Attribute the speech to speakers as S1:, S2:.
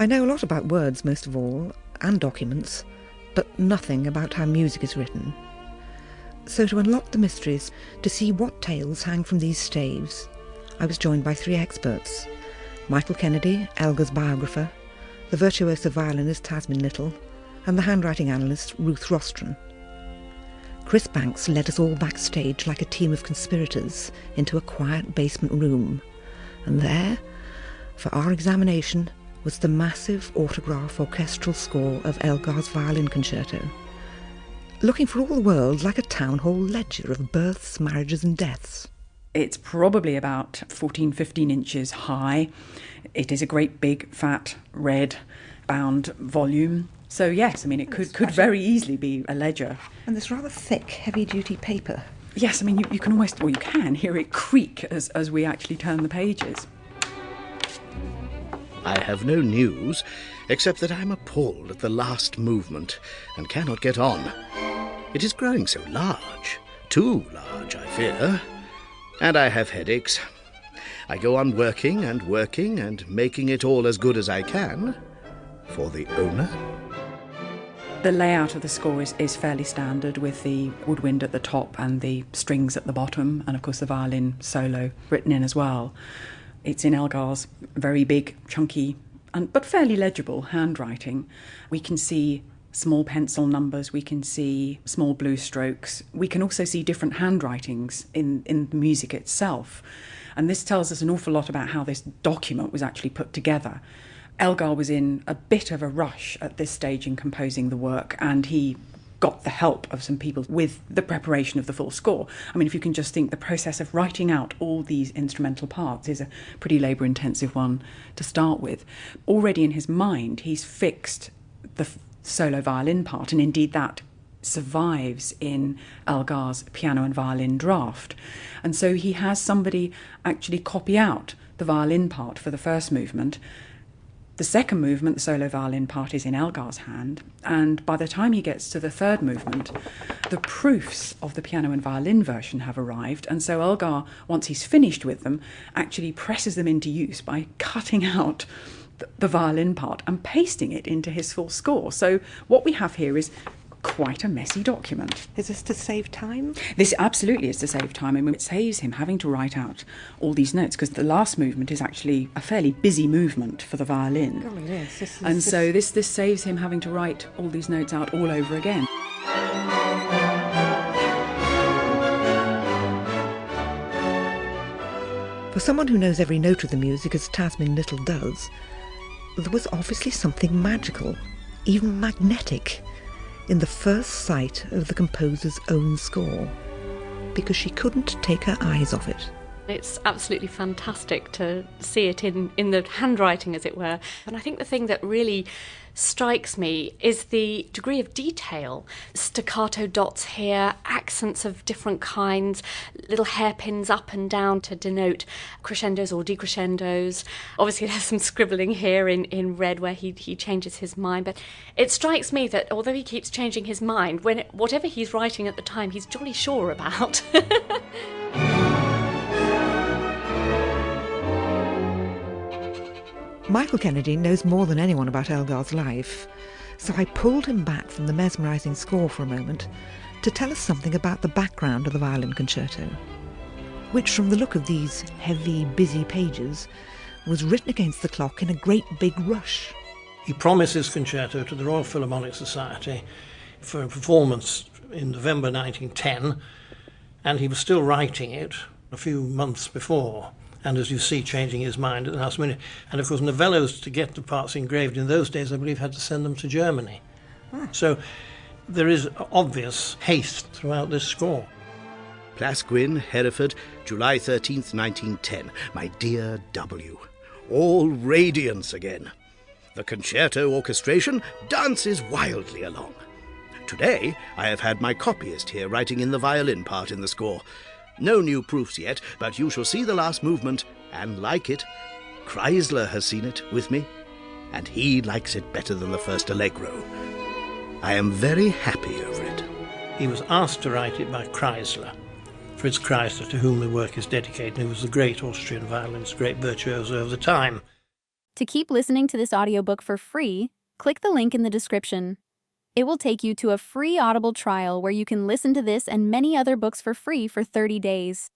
S1: I know a lot about words, most of all, and documents, but nothing about how music is written. So to unlock the mysteries, to see what tales hang from these staves, I was joined by 3 experts: Michael Kennedy, Elgar's biographer, the virtuoso violinist Tasmin Little, and the handwriting analyst Ruth Rostron. Chris Banks led us all backstage like a team of conspirators into a quiet basement room, and there, for our examination, was the massive autograph orchestral score of Elgar's violin concerto, looking for all the world like a town hall ledger of births, marriages and deaths.
S2: It's probably about 14-15 inches high. It is a great big fat red bound volume. So yes, I mean, it could very easily be a ledger.
S1: And this rather thick, heavy-duty paper.
S2: Yes, I mean, you can almost, or you can hear it creak as we actually turn the pages.
S3: I have no news, except that I'm appalled at the last movement and cannot get on. It is growing so large, too large, I fear, and I have headaches. I go on working and making it all as good as I can for the owner.
S2: The layout of the score is fairly standard, with the woodwind at the top and the strings at the bottom, and of course the violin solo written in as well. It's in Elgar's very big, chunky, but fairly legible handwriting. We can see small pencil numbers, we can see small blue strokes. We can also see different handwritings in the music itself. And this tells us an awful lot about how this document was actually put together. Elgar was in a bit of a rush at this stage in composing the work, and he got the help of some people with the preparation of the full score. I mean, if you can just think, the process of writing out all these instrumental parts is a pretty labour-intensive one to start with. Already in his mind, he's fixed the solo violin part, and indeed that survives in Elgar's piano and violin draft. And so he has somebody actually copy out the violin part for the first movement. The second movement, the solo violin part, is in Elgar's hand, and by the time he gets to the third movement, the proofs of the piano and violin version have arrived, and so Elgar, once he's finished with them, actually presses them into use by cutting out the violin part and pasting it into his full score. So what we have here is quite a messy document.
S1: Is this to save time?
S2: This absolutely is to save time. I mean, it saves him having to write out all these notes, because the last movement is actually a fairly busy movement for the violin.
S1: Oh, yes.
S2: So this saves him having to write all these notes out all over again.
S1: For someone who knows every note of the music, as Tasmin Little does, there was obviously something magical, even magnetic, in the first sight of the composer's own score, because she couldn't take her eyes off it.
S4: It's absolutely fantastic to see it in the handwriting, as it were. And I think the thing that really strikes me is the degree of detail. Staccato dots here, accents of different kinds, little hairpins up and down to denote crescendos or decrescendos. Obviously there's some scribbling here in red where he changes his mind, but it strikes me that although he keeps changing his mind, whatever he's writing at the time, he's jolly sure about.
S1: Michael Kennedy knows more than anyone about Elgar's life, so I pulled him back from the mesmerising score for a moment to tell us something about the background of the violin concerto, which, from the look of these heavy, busy pages, was written against the clock in a great big rush.
S5: He promised his concerto to the Royal Philharmonic Society for a performance in November 1910, and he was still writing it a few months before. And as you see, changing his mind at the last minute. And of course, Novellos, to get the parts engraved in those days, I believe, had to send them to Germany. So there is obvious haste throughout this score.
S3: Plasquin, Hereford, July 13th, 1910. My dear W. All radiance again. The concerto orchestration dances wildly along. Today, I have had my copyist here writing in the violin part in the score. No new proofs yet, but you shall see the last movement and like it. Kreisler has seen it with me, and he likes it better than the first allegro. I am very happy over it.
S5: He was asked to write it by Kreisler, Fritz Kreisler, to whom the work is dedicated, who was the great Austrian violinist, great virtuoso of the time.
S6: To keep listening to this audiobook for free, click the link in the description. It will take you to a free Audible trial where you can listen to this and many other books for free for 30 days.